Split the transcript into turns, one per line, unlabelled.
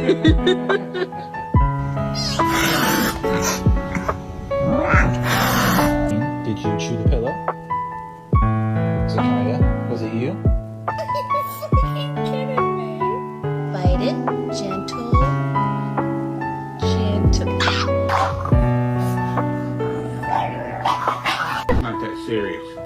Did you chew the pillow? Zakaya, was it you?
Bite it, gentle, gentle.
Not that serious.